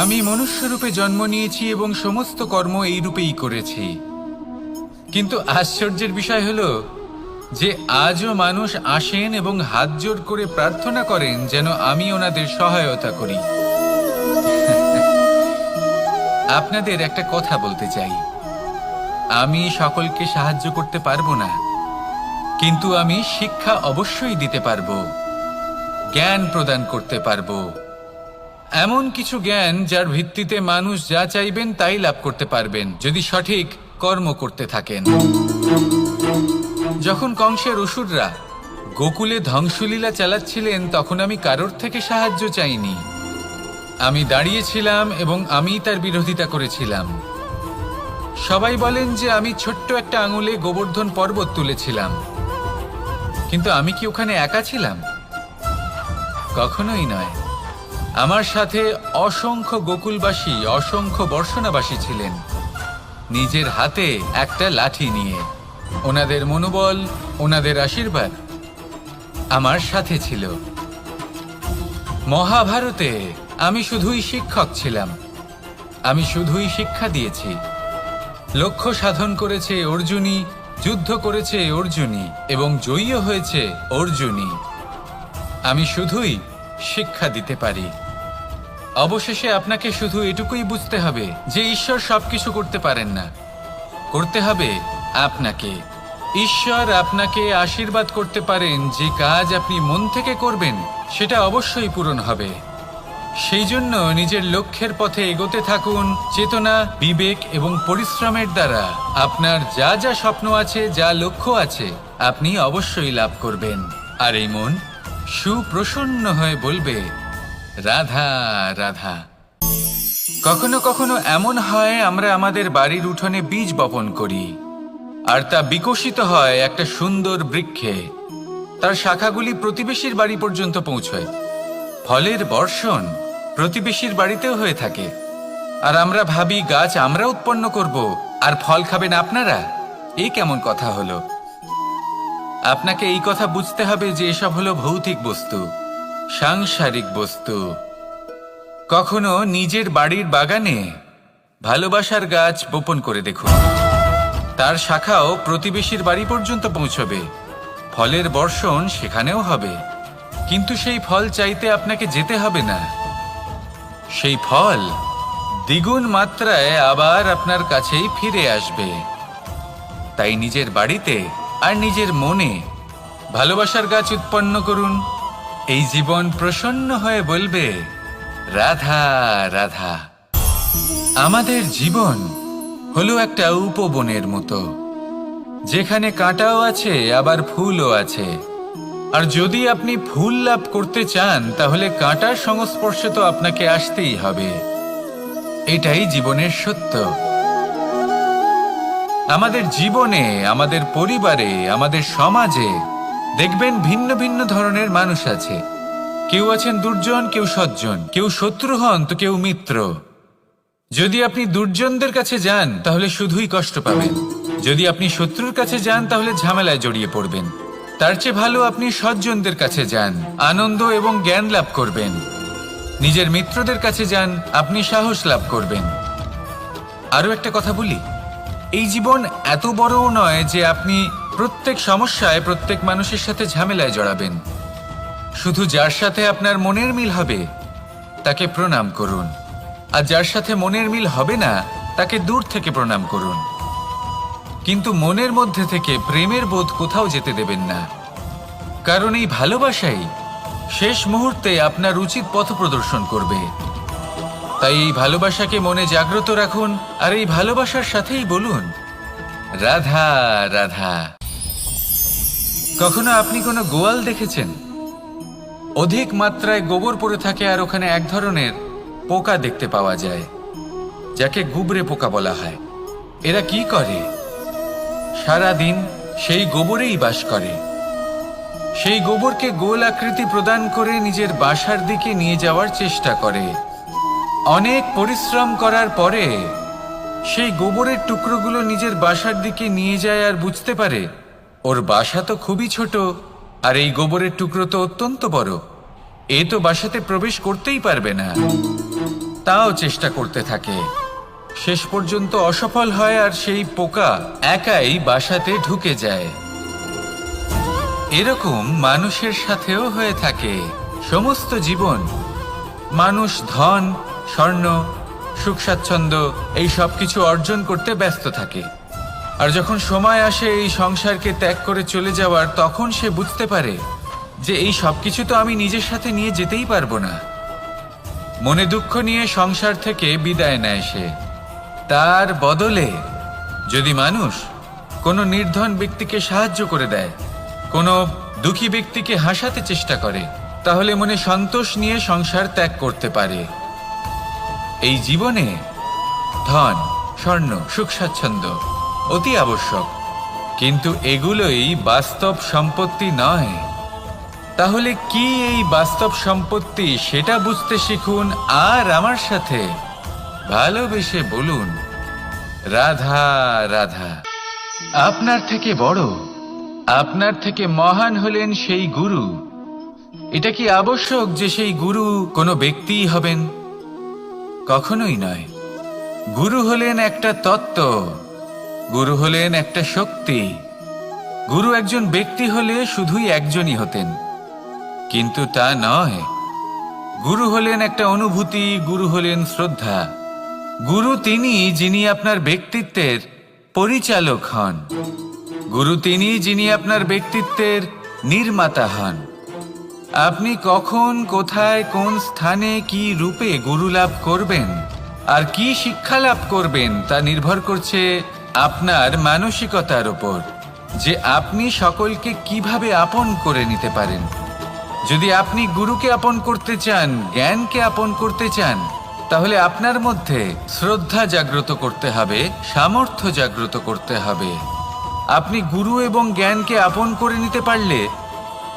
আমি মনুষ্যরূপে জন্ম নিয়েছি এবং সমস্ত কর্ম এই রূপেই করেছি। কিন্তু আশ্চর্যের বিষয় হলো যে আজও মানুষ আসেন এবং হাত জোড় করে প্রার্থনা করেন যেন আমি ওনাদের সহায়তা করি। আপনাদের একটা কথা বলতে চাই, আমি সকলকে সাহায্য করতে পারবো না, কিন্তু আমি শিক্ষা অবশ্যই দিতে পারবো, জ্ঞান প্রদান করতে পারবো, এমন কিছু জ্ঞান যার ভিত্তিতে মানুষ যা চাইবেন তাই লাভ করতে পারবেন যদি সঠিক কর্ম করতে থাকেন। যখন কংসের অসুররা গোকুলে ধ্বংসলীলা চালাচ্ছিলেন তখন আমি কারোর থেকে সাহায্য চাইনি। আমি দাঁড়িয়েছিলাম এবং আমি তার বিরোধিতা করেছিলাম। সবাই বলেন যে আমি ছোট্ট একটা আঙুলে গোবর্ধন পর্বত তুলেছিলাম, কিন্তু আমি কি ওখানে একা ছিলাম? কখনোই নয়। আমার সাথে অসংখ্য গোকুলবাসী, অসংখ্য বর্ষণাবাসী ছিলেন, নিজের হাতে একটা লাঠি নিয়ে। ওনাদের মনোবল, ওনাদের আশীর্বাদ আমার সাথে ছিল। মহাভারতে আমি শুধুই শিক্ষক ছিলাম, আমি শুধুই শিক্ষা দিয়েছি। লক্ষ্য সাধন করেছে অর্জুনই, যুদ্ধ করেছে অর্জুনই এবং জয়ীও হয়েছে অর্জুনই। আমি শুধুই শিক্ষা দিতে পারি। অবশেষে আপনাকে শুধু এটুকুই বুঝতে হবে যে ঈশ্বর সবকিছু করতে পারেন না, করতে হবে আপনাকে। ঈশ্বর আপনাকে আশীর্বাদ করতে পারেন যে কাজ আপনি মন থেকে করবেন সেটা অবশ্যই পূরণ হবে। সেই জন্য নিজের লক্ষ্যের পথে এগোতে থাকুন। চেতনা, বিবেক এবং পরিশ্রমের দ্বারা আপনার যা যা স্বপ্ন আছে, যা লক্ষ্য আছে, আপনি অবশ্যই লাভ করবেন। আর এই মন সুপ্রসন্ন হয়ে বলবে, রাধা রাধা। কখনো কখনো এমন হয় আমরা আমাদের বাড়ির উঠোনে বীজ বপন করি আর তা বিকশিত হয় একটা সুন্দর বৃক্ষে। তার শাখাগুলি প্রতিবেশীর বাড়ি পর্যন্ত পৌঁছয়। ফলের বর্ষণ প্রতিবেশীর বাড়িতেও হয়ে থাকে। আর আমরা ভাবি গাছ আমরা উৎপন্ন করব আর ফল খাবেন আপনারা। এই কেমন কথা হলো? আপনাকে এই কথা বুঝতে হবে যে এসব হলো ভৌতিক বস্তু, সাংসারিক বস্তু। কখনো নিজের বাড়ির বাগানে ভালোবাসার গাছ বপন করে দেখুন। তার শাখাও প্রতিবেশীর বাড়ি পর্যন্ত পৌঁছবে, ফলের বর্ষণ সেখানেও হবে। কিন্তু সেই ফল চাইতে আপনাকে যেতে হবে না, সেই ফল দ্বিগুণ মাত্রায় আবার আপনার কাছেই ফিরে আসবে। তাই নিজের বাড়িতে আর নিজের মনে ভালোবাসার গাছ উৎপন্ন করুন। এই জীবন প্রসন্ন হয়ে বলবে, রাধা রাধা। আমাদের জীবন হলো একটা উপবনের মতো, যেখানে কাঁটাও আছে আবার ফুলও আছে। আর যদি আপনি ফুল লাভ করতে চান তাহলে কাঁটার সংস্পর্শে তো আপনাকে আসতেই হবে। এটাই জীবনের সত্য। আমাদের জীবনে, আমাদের পরিবারে, আমাদের সমাজে দেখবেন ভিন্ন ভিন্ন ধরনের মানুষ আছে। কেউ আছেন দুর্জন, কেউ সজ্জন, কেউ শত্রু হন তো কেউ মিত্র। যদি আপনি দুর্জনদের কাছে যান তাহলে শুধুই কষ্ট পাবেন, যদি আপনি শত্রুর কাছে যান তাহলে ঝামেলায় জড়িয়ে পড়বেন। তার চেয়ে ভালো আপনি সজ্জনদের কাছে যান, আনন্দ এবং জ্ঞান লাভ করবেন। নিজের মিত্রদের কাছে যান, আপনি সাহস লাভ করবেন। আরও একটা কথা বলি, এই জীবন এত বড়ও নয় যে আপনি প্রত্যেক সমস্যায় প্রত্যেক মানুষের সাথে ঝামেলায় জড়াবেন। শুধু যার সাথে আপনার মনের মিল হবে তাকে প্রণাম করুন, আর যার সাথে মনের মিল হবে না তাকে দূর থেকে প্রণাম করুন। কিন্তু মনের মধ্যে থেকে প্রেমের বোধ কোথাও যেতে দেবেন না, কারণ এই ভালোবাসাই শেষ মুহূর্তে আপনার উচিত পথ প্রদর্শন করবে। তাই এই ভালোবাসাকে মনে জাগ্রত রাখুন আর এই ভালোবাসার সাথেই বলুন, রাধা রাধা। কখনো আপনি কোনো গোয়াল দেখেছেন? অধিক মাত্রায় গোবর পড়ে থাকে আর ওখানে এক ধরনের পোকা দেখতে পাওয়া যায় যাকে গুবরে পোকা বলা হয়। এরা কি করে? সারাদিন সেই গোবরেই বাস করে। সেই গোবরকে গোল আকৃতি প্রদান করে নিজের বাসার দিকে নিয়ে যাওয়ার চেষ্টা করে। অনেক পরিশ্রম করার পরে সেই গোবরের টুকরোগুলো নিজের বাসার দিকে নিয়ে যায় আর বুঝতে পারে ওর বাসা তো খুবই ছোট আর এই গোবরের টুকরো তো অত্যন্ত বড়, এ তো বাসাতে প্রবেশ করতেই পারবে না। তাও চেষ্টা করতে থাকে, শেষ পর্যন্ত অসফল হয় আর সেই পোকা একাই বাসাতে ঢুকে যায়। এরকম মানুষের সাথেও হয়ে থাকে। সমস্ত জীবন মানুষ ধন, স্বর্ণ, সুখ স্বাচ্ছন্দ্য এই সব কিছু অর্জন করতে ব্যস্ত থাকে। আর যখন সময় আসে এই সংসারকে ত্যাগ করে চলে যাওয়ার, তখন সে বুঝতে পারে যে এই সব কিছু তো আমি নিজের সাথে নিয়ে যেতেই পারবো না। মনে দুঃখ নিয়ে সংসার থেকে বিদায় নেয় সে। তার বদলে যদি মানুষ কোনো নির্ধন ব্যক্তিকে সাহায্য করে দেয়, কোনো দুঃখী ব্যক্তিকে হাসাতে চেষ্টা করে, তাহলে মনে সন্তোষ নিয়ে সংসার ত্যাগ করতে পারে। এই জীবনে ধন, স্বর্ণ, সুখ স্বাচ্ছন্দ্য অতি আবশ্যক, কিন্তু এগুলোই বাস্তব সম্পত্তি নয়। তাহলে কি এই বাস্তব সম্পত্তি, সেটা বুঝতে শিখুন আর আমার সাথে ভালোবেসে বলুন রাধা রাধা। আপনার থেকে বড়, আপনার থেকে মহান হলেন সেই গুরু। এটা কি আবশ্যক যে সেই গুরু কোনো ব্যক্তিই হবেন? কখনোই নয়। গুরু হলেন একটা তত্ত্ব, গুরু হলেন একটা শক্তি। গুরু একজন ব্যক্তি হলে শুধুই একজনই হতেন, কিন্তু তা নয়। গুরু হলেন একটা অনুভূতি, গুরু হলেন শ্রদ্ধা। গুরু তিনি যিনি আপনার ব্যক্তিত্বের পরিচালক হন। গুরু তিনি যিনি আপনার ব্যক্তিত্বের নির্মাতা হন। আপনি কখন, কোথায়, কোন স্থানে, কি রূপে গুরু লাভ করবেন আর কি শিক্ষা লাভ করবেন তা নির্ভর করছে আপনার মানসিকতার উপর, যে আপনি সকলকে কিভাবে আপন করে নিতে পারেন। যদি আপনি গুরুকে আপন করতে চান, জ্ঞানকে আপন করতে চান, তাহলে আপনার মধ্যে শ্রদ্ধা জাগ্রত করতে হবে, সামর্থ্য জাগ্রত করতে হবে। আপনি গুরু এবং জ্ঞানকে আপন করে নিতে পারলে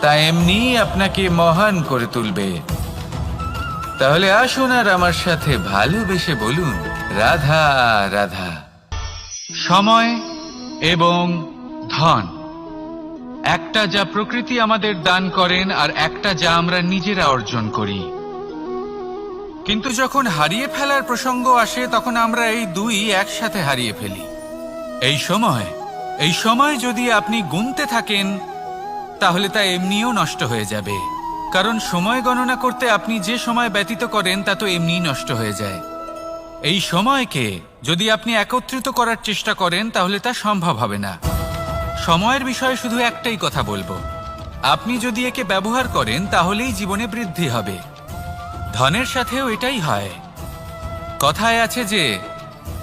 তা এমনিই আপনাকে মহান করে তুলবে। তাহলে আসুন আর আমার সাথে ভালোবেসে বলুন রাধা রাধা। সময় এবং ধন, একটা যা প্রকৃতি আমাদের দান করেন আর একটা যা আমরা নিজেরা অর্জন করি। কিন্তু যখন হারিয়ে ফেলার প্রসঙ্গ আসে, তখন আমরা এই দুই একসাথে হারিয়ে ফেলি। এই সময় যদি আপনি গুনতে থাকেন, তাহলে তা এমনিও নষ্ট হয়ে যাবে। কারণ সময় গণনা করতে আপনি যে সময় ব্যতীত করেন তা তো এমনিই নষ্ট হয়ে যায়। এই সময়কে যদি আপনি একত্রিত করার চেষ্টা করেন, তাহলে তা সম্ভব হবে না। সময়ের বিষয়ে শুধু একটাই কথা বলবো, আপনি যদি একে ব্যবহার করেন তাহলেই জীবনে বৃদ্ধি হবে। ধনের সাথেও এটাই হয়। কথায় আছে যে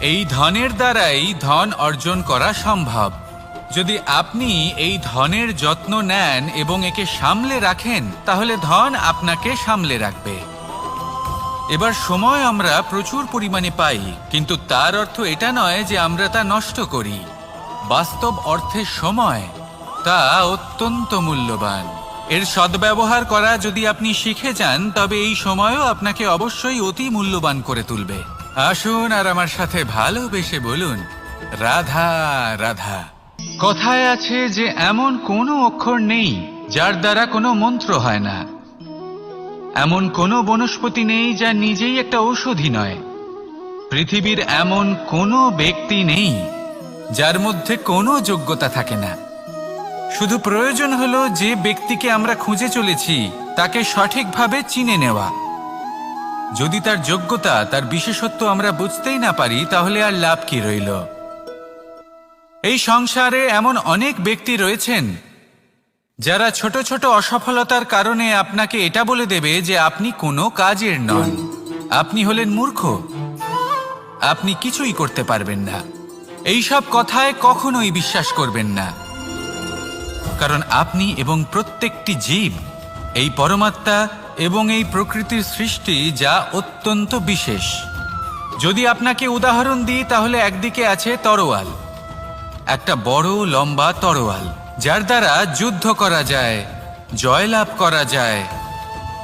এই ধনের দ্বারাই ধন অর্জন করা সম্ভব। যদি আপনি এই ধনের যত্ন নেন এবং একে সামলে রাখেন, তাহলে ধন আপনাকে সামলে রাখবে। এবার সময় আমরা প্রচুর পরিমাণে পাই, কিন্তু তার অর্থ এটা নয় যে আমরা তা নষ্ট করি। বাস্তব অর্থে সময় তা অত্যন্ত মূল্যবান। এর সদ্ব্যবহার করা যদি আপনি শিখে যান, তবে এই সময়ও আপনাকে অবশ্যই অতি মূল্যবান করে তুলবে। আসুন আর আমার সাথে ভালোবেসে বলুন রাধা রাধা। কথায় আছে যে এমন কোনো অক্ষর নেই যার দ্বারা কোনো মন্ত্র হয় না। এমন কোনো বনস্পতি নেই যা নিজেই একটা ঔষধি নয়। পৃথিবীর এমন কোনো ব্যক্তি নেই যার মধ্যে কোনো যোগ্যতা থাকে না। শুধু প্রয়োজন হলো যে ব্যক্তিকে আমরা খুঁজে চলেছি তাকে সঠিকভাবে চিনে নেওয়া। যদি তার যোগ্যতা, তার বিশেষত্ব আমরা বুঝতেই না পারি, তাহলে আর লাভ কি রইল? এই সংসারে এমন অনেক ব্যক্তি রয়েছেন যারা ছোট ছোট অসফলতার কারণে আপনাকে এটা বলে দেবে যে আপনি কোনো কাজের নন, আপনি হলেন মূর্খ, আপনি কিছুই করতে পারবেন না। এইসব কথায় কখনোই বিশ্বাস করবেন না, কারণ আপনি এবং প্রত্যেকটি জীব এই পরমাত্মা এবং এই প্রকৃতির সৃষ্টি, যা অত্যন্ত বিশেষ। যদি আপনাকে উদাহরণ দিই, তাহলে একদিকে আছে তরোয়াল, একটা বড় লম্বা তরোয়াল, যার দ্বারা যুদ্ধ করা যায়, জয়লাভ করা যায়।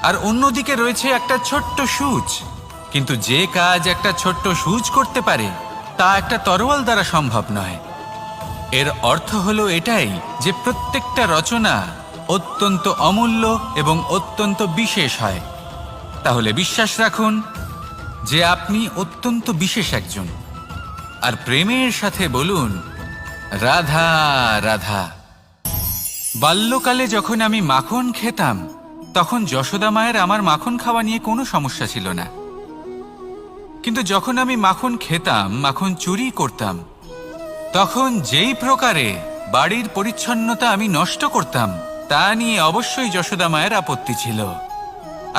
আর অন্যদিকে রয়েছে একটা ছোট্ট সূচ, কিন্তু যে কাজ একটা ছোট্ট সূচ করতে পারে তা একটা তরোয়াল দ্বারা সম্ভব নয়। এর অর্থ হলো এটাই যে প্রত্যেকটা রচনা অত্যন্ত অমূল্য এবং অত্যন্ত বিশেষ হয়। তাহলে বিশ্বাস রাখুন, যে আপনি অত্যন্ত বিশেষ একজন। আর প্রেমের সাথে বলুন, রাধা রাধা। বাল্যকালে যখন আমি মাখন খেতাম, তখন যশোদা মায়ের আমার মাখন খাওয়া নিয়ে কোনো সমস্যা ছিল না। কিন্তু যখন আমি মাখন খেতাম, মাখন চুরি করতাম, তখন যেই প্রকারে বাড়ির পরিচ্ছন্নতা আমি নষ্ট করতাম, তা নিয়ে অবশ্যই যশোদা মায়ের আপত্তি ছিল।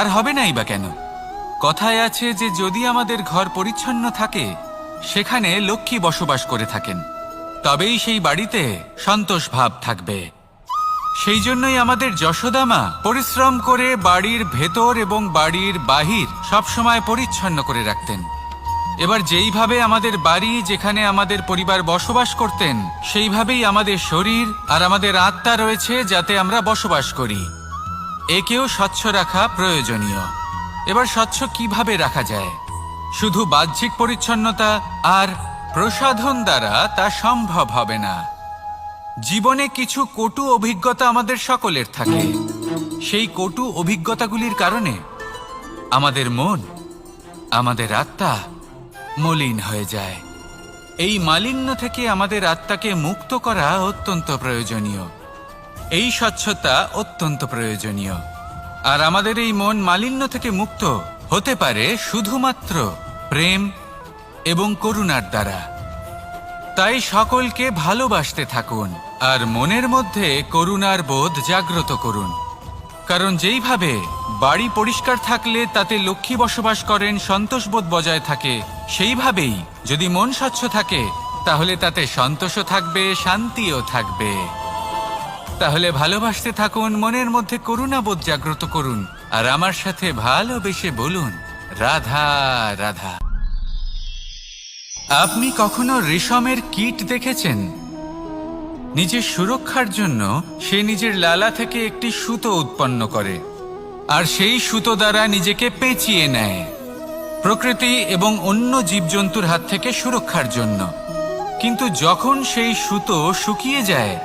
আর হবে নাই বা কেন? কথায় আছে যে যদি আমাদের ঘর পরিচ্ছন্ন থাকে, সেখানে লক্ষ্মী বসবাস করে থাকেন, তবেই সেই বাড়িতে সন্তোষ ভাব থাকবে। সেই জন্যই আমাদের যশোদা মা পরিশ্রম করে বাড়ির ভেতর এবং বাড়ির বাহির সবসময় পরিচ্ছন্ন করে রাখতেন। এবার যেইভাবে আমাদের বাড়ি, যেখানে আমাদের পরিবার বসবাস করতেন, সেইভাবেই আমাদের শরীর আর আমাদের আত্মা রয়েছে, যাতে আমরা বসবাস করি। একেও স্বচ্ছ রাখা প্রয়োজনীয়। এবার স্বচ্ছ কিভাবে রাখা যায়? শুধু বাহ্যিক পরিচ্ছন্নতা আর প্রসাধন দ্বারা তা সম্ভব হবে না। জীবনে কিছু কটু অভিজ্ঞতা আমাদের সকলের থাকে। সেই কটু অভিজ্ঞতাগুলির কারণে আমাদের মন, আমাদের আত্মা মলিন হয়ে যায়। এই মালিন্য থেকে আমাদের আত্মাকে মুক্ত করা অত্যন্ত প্রয়োজনীয়। এই স্বচ্ছতা অত্যন্ত প্রয়োজনীয়। আর আমাদের এই মন মালিন্য থেকে মুক্ত হতে পারে শুধুমাত্র প্রেম এবং করুণার দ্বারা। তাই সকলকে ভালোবাসতে থাকুন আর মনের মধ্যে করুণার বোধ জাগ্রত করুন। কারণ যেইভাবে বাড়ি পরিষ্কার থাকলে তাতে লক্ষ্মী বসবাস করেন, সন্তোষবোধ বজায় থাকে, সেইভাবেই যদি মন স্বচ্ছ থাকে, তাহলে তাতে সন্তোষও থাকবে, শান্তিও থাকবে। তাহলে ভালোবাসতে থাকুন, মনের মধ্যে করুণাবোধ জাগ্রত করুন, আর আমার সাথে ভালোবেসে বলুন, রাধা রাধা। আপনি কখনো রেশমের কীট দেখেছেন? নিজের সুরক্ষার জন্য সে নিজের লালা থেকে একটি সুতো উৎপন্ন করে, আর সেই সুতো দ্বারা নিজেকে পেঁচিয়ে নেয়, প্রকৃতি এবং অন্য জীবজন্তুর হাত থেকে সুরক্ষার জন্য। কিন্তু যখন সেই সুতো শুকিয়ে যায়,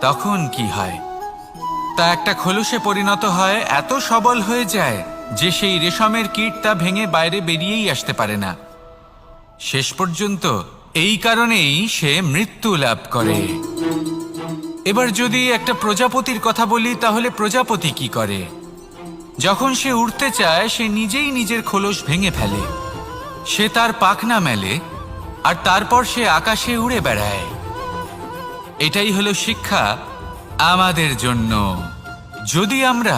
তখন কি হয়? তা একটা খোলসে পরিণত হয়, এত সবল হয়ে যায় যে সেই রেশমের কীট তা ভেঙে বাইরে বেরিয়েই আসতে পারে না। শেষ পর্যন্ত এই কারণেই সে মৃত্যু লাভ করে। এবার যদি একটা প্রজাপতির কথা বলি, তাহলে প্রজাপতি কি করে? যখন সে উড়তে চায়, সে নিজেই নিজের খোলস ভেঙে ফেলে, সে তার পাখনা মেলে, আর তারপর সে আকাশে উড়ে বেড়ায়। এটাই হলো শিক্ষা আমাদের জন্য। যদি আমরা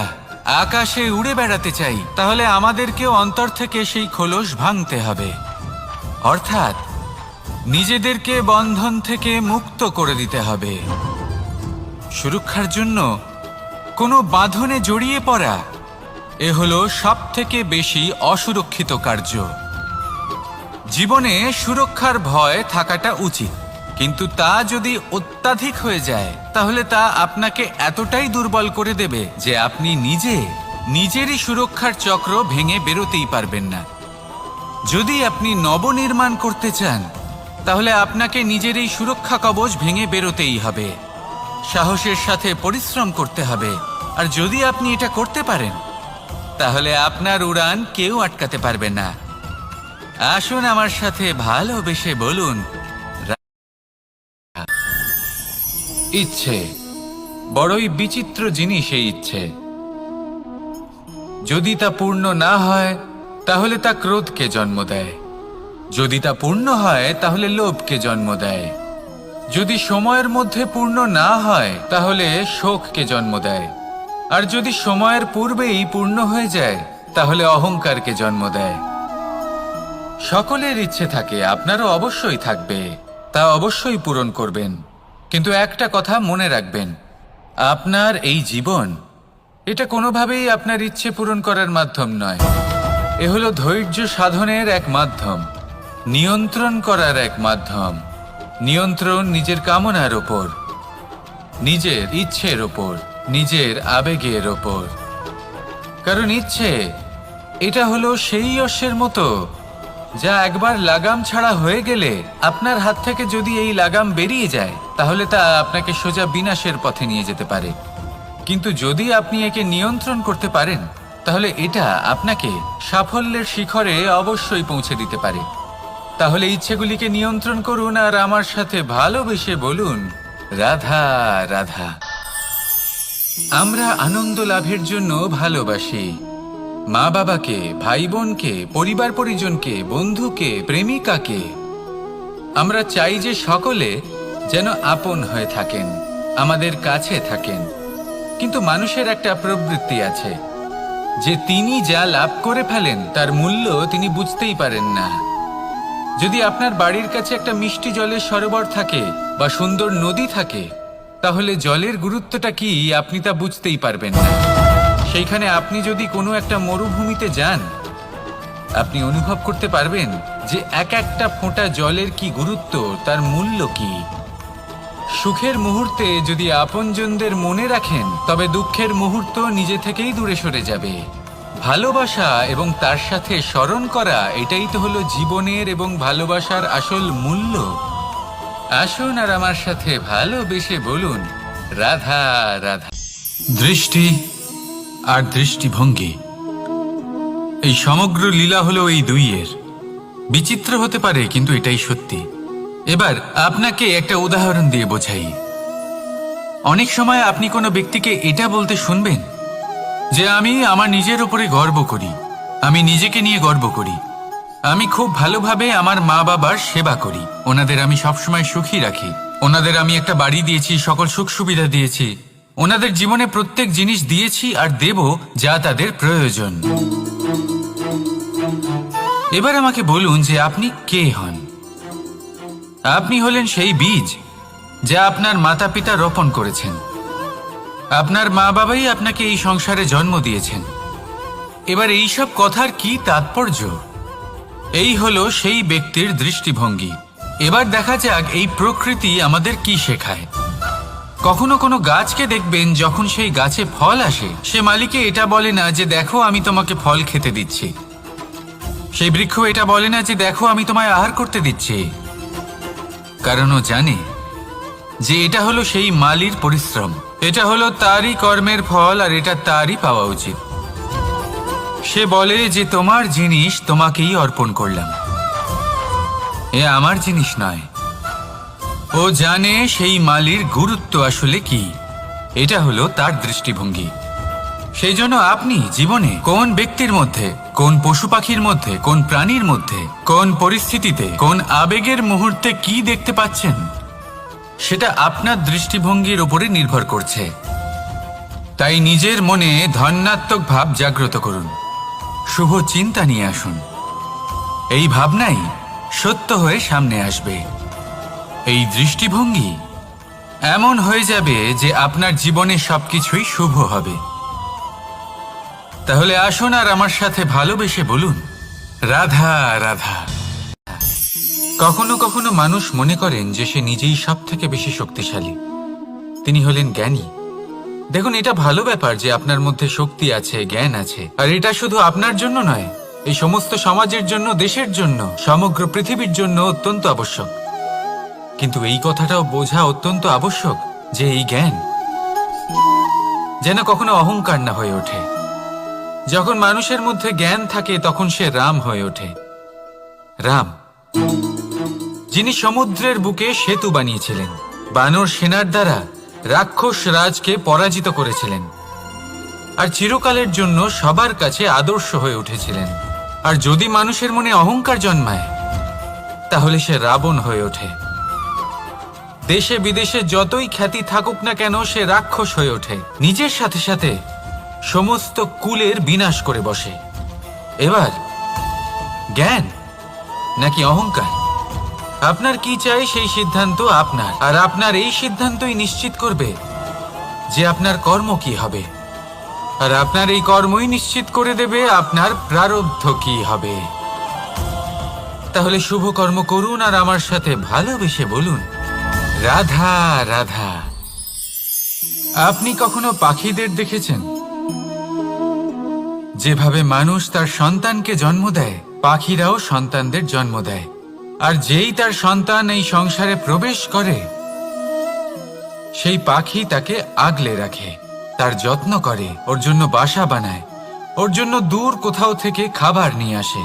আকাশে উড়ে বেড়াতে চাই, তাহলে আমাদেরকেও অন্তর থেকে সেই খোলস ভাঙতে হবে, অর্থাৎ নিজেদেরকে বন্ধন থেকে মুক্ত করে দিতে হবে। সুরক্ষার জন্য কোনো বাঁধনে জড়িয়ে পড়া, এ হলো সবথেকে বেশি অসুরক্ষিত কার্য। জীবনে সুরক্ষার ভয় থাকাটা উচিত, কিন্তু তা যদি অত্যাধিক হয়ে যায়, তাহলে তা আপনাকে এতটাই দুর্বল করে দেবে যে আপনি নিজেরই সুরক্ষার চক্র ভেঙে বেরোতেই পারবেন না। যদি আপনি নবনির্মাণ করতে চান, তাহলে আপনাকে নিজের এই সুরক্ষা কবচ ভেঙে বেরোতেই হবে, সাহসের সাথে পরিশ্রম করতে হবে। আর যদি আপনি এটা করতে পারেন, তাহলে আপনার উড়ান কেউ আটকাতে পারবে না। আসুন আমার সাথে ভালোবেসে বলুন, ইচ্ছে বড়ই বিচিত্র জিনিস। এই ইচ্ছে যদি তা পূর্ণ না হয়, তাহলে তা ক্রোধকে জন্ম দেয়। যদি তা পূর্ণ হয়, তাহলে লোভকে জন্ম দেয়। যদি সময়ের মধ্যে পূর্ণ না হয়, তাহলে শোককে জন্ম দেয়। আর যদি সময়ের পূর্বেই পূর্ণ হয়ে যায়, তাহলে অহংকারকে জন্ম দেয়। সকলের ইচ্ছে থাকে, আপনারও অবশ্যই থাকবে, তা অবশ্যই পূরণ করবেন। কিন্তু একটা কথা মনে রাখবেন, আপনার এই জীবন, এটা কোনোভাবেই আপনার ইচ্ছে পূরণ করার মাধ্যম নয়। এ হলো ধৈর্য সাধনের এক মাধ্যম, নিয়ন্ত্রণ করার এক মাধ্যম। নিয়ন্ত্রণ নিজের কামনার ওপর, নিজের ইচ্ছের ওপর, নিজের আবেগের ওপর। কারণ ইচ্ছে এটা হলো সেই অশ্বের মতো, যা একবার লাগাম ছাড়া হয়ে গেলে, আপনার হাত থেকে যদি এই লাগাম বেরিয়ে যায়, তাহলে তা আপনাকে সোজা বিনাশের পথে নিয়ে যেতে পারে। কিন্তু যদি আপনি একে নিয়ন্ত্রণ করতে পারেন, তাহলে এটা আপনাকে সাফল্যের শিখরে অবশ্যই পৌঁছে দিতে পারে। তাহলে ইচ্ছেগুলিকে নিয়ন্ত্রণ করুন আর আমার সাথে ভালোবেসে বলুন, রাধা রাধা। আমরা আনন্দ লাভের জন্য ভালোবাসি মা বাবাকে, ভাই বোনকে, পরিবার পরিজনকে, বন্ধুকে, প্রেমিকাকে। আমরা চাই যে সকলে যেন আপন হয়ে থাকেন, আমাদের কাছে থাকেন। কিন্তু মানুষের একটা প্রবৃত্তি আছে যে তিনি যা লাভ করে ফেলেন তার মূল্য তিনি বুঝতেই পারেন না। যদি আপনার বাড়ির কাছে একটা মিষ্টি জলের সরোবর থাকে বা সুন্দর নদী থাকে, তাহলে জলের গুরুত্বটা কি আপনি তা বুঝতেই পারবেন না। সেইখানে আপনি যদি কোনো একটা মরুভূমিতে যান, আপনি অনুভব করতে পারবেন যে এক একটা ফোঁটা জলের কি গুরুত্ব, তার মূল্য কি। সুখের মুহূর্তে যদি আপনজনদের মনে রাখেন, তবে দুঃখের মুহূর্ত নিজে থেকেই দূরে সরে যাবে। ভালোবাসা এবং তার সাথে স্মরণ করা, এটাই তো হলো জীবনের এবং ভালোবাসার আসল মূল্য। আসুন আর আমার সাথে ভালোবেসে বলুন, রাধা রাধা। দৃষ্টি আর দৃষ্টিভঙ্গি, এই সমগ্র লীলা হলো এই দুইয়ের। বিচিত্র হতে পারে, কিন্তু এটাই সত্যি। এবার আপনাকে একটা উদাহরণ দিয়ে বোঝাই। অনেক সময় আপনি কোনো ব্যক্তিকে এটা বলতে শুনবেন যে আমি আমার নিজের উপরে গর্ব করি, আমি নিজেকে নিয়ে গর্ব করি, আমি খুব ভালোভাবে আমার মা বাবার সেবা করি, ওনাদের আমি সবসময় সুখী রাখি, ওনাদের আমি একটা বাড়ি দিয়েছি, সকল সুখ সুবিধা দিয়েছি, ওনাদের জীবনে প্রত্যেক জিনিস দিয়েছি আর দেব যা তাদের প্রয়োজন। এবার আমাকে বলুন যে আপনি কে হন? আপনি হলেন সেই বীজ যা আপনার মাতা পিতা রোপণ করেছেন। আপনার মা বাবাই আপনাকে এই সংসারে জন্ম দিয়েছেন। এবার এইসব কথার কি তাৎপর্য? এই হলো সেই ব্যক্তির দৃষ্টিভঙ্গি। এবার দেখা যাক এই প্রকৃতি আমাদের কি শেখায়। কখনো কোনো গাছকে দেখবেন, যখন সেই গাছে ফল আসে, সে মালিকে এটা বলে না যে দেখো আমি তোমাকে ফল খেতে দিচ্ছি। সেই বৃক্ষ এটা বলে না যে দেখো আমি তোমায় আহার করতে দিচ্ছি, কারণ ও জানে যে এটা হলো সেই মালির পরিশ্রম, এটা হলো তারই কর্মের ফল আর এটা তারই পাওয়া উচিত। সে বলে যে তোমার জিনিস তোমাকেই অর্পণ করলাম, এ আমার জিনিস নয়। ও জানে সেই মালির গুরুত্ব আসলে কি। এটা হলো তার দৃষ্টিভঙ্গি। সেই জন্য আপনি জীবনে কোন ব্যক্তির মধ্যে, কোন পশু পাখির মধ্যে, কোন প্রাণীর মধ্যে, কোন পরিস্থিতিতে, কোন আবেগের মুহূর্তে কি দেখতে পাচ্ছেন, সেটা আপনার দৃষ্টিভঙ্গির উপরে নির্ভর করছে। তাই নিজের মনে ধনাত্মক ভাব জাগ্রত করুন, শুভ চিন্তা নিয়ে আসুন। এই ভাবনাই সত্য হয়ে সামনে আসবে। এই দৃষ্টিভঙ্গি এমন হয়ে যাবে যে আপনার জীবনে সবকিছুই শুভ হবে। তাহলে আসুন আর আমার সাথে ভালোবেসে বলুন, রাধা রাধা। কখনো কখনো মানুষ মনে করেন যে সে নিজেই সব থেকে বেশি শক্তিশালী, তিনি হলেন জ্ঞানী। দেখুন, এটা ভালো ব্যাপার যে আপনার মধ্যে শক্তি আছে, জ্ঞান আছে, আর এটা শুধু আপনার জন্য নয়, এই সমস্ত সমাজের জন্য, দেশের জন্য, সমগ্র পৃথিবীর জন্য অত্যন্ত আবশ্যক। কিন্তু এই কথাটাও বোঝা অত্যন্ত আবশ্যক যে এই জ্ঞান যেন কখনো অহংকার না হয়ে ওঠে। যখন মানুষের মধ্যে জ্ঞান থাকে তখন সে রাম হয়ে ওঠে। রাম, যিনি সমুদ্রের বুকে সেতু বানিয়েছিলেন, বানর সেনার দ্বারা রাক্ষস রাজকে পরাজিত করেছিলেন, আর চিরকালের জন্য সবার কাছে আদর্শ হয়ে উঠেছিলেন। আর যদি মানুষের মনে অহংকার জন্মায়, তাহলে সে রাবণ হয়ে ওঠে। দেশে বিদেশে যতই খ্যাতি থাকুক না কেন, সে রাক্ষস হয়ে ওঠে, নিজের সাথে সাথে সমস্ত কুলের বিনাশ করে বসে। এবার জ্ঞান নাকি অহংকার, আপনার কি চাই সেই সিদ্ধান্ত আপনার, আর আপনার এই সিদ্ধান্তই নিশ্চিত করবে যে আপনার কর্ম কি হবে, আর আপনার এই কর্মই নিশ্চিত করে দেবে আপনার প্রারব্ধ কি হবে। তাহলে শুভ কর্ম করুন আর আমার সাথে ভালোবেসে বলুন, রাধা রাধা। আপনি কখনো পাখিদের দেখেছেন? যেভাবে মানুষ তার সন্তানকে জন্ম দেয়, পাখিরাও সন্তানদের জন্ম দেয়। আর যেই তার সন্তান এই সংসারে প্রবেশ করে, সেই পাখি তাকে আগলে রাখে, তার যত্ন করে, ওর জন্য বাসা বানায়, ওর জন্য দূর কোথাও থেকে খাবার নিয়ে আসে,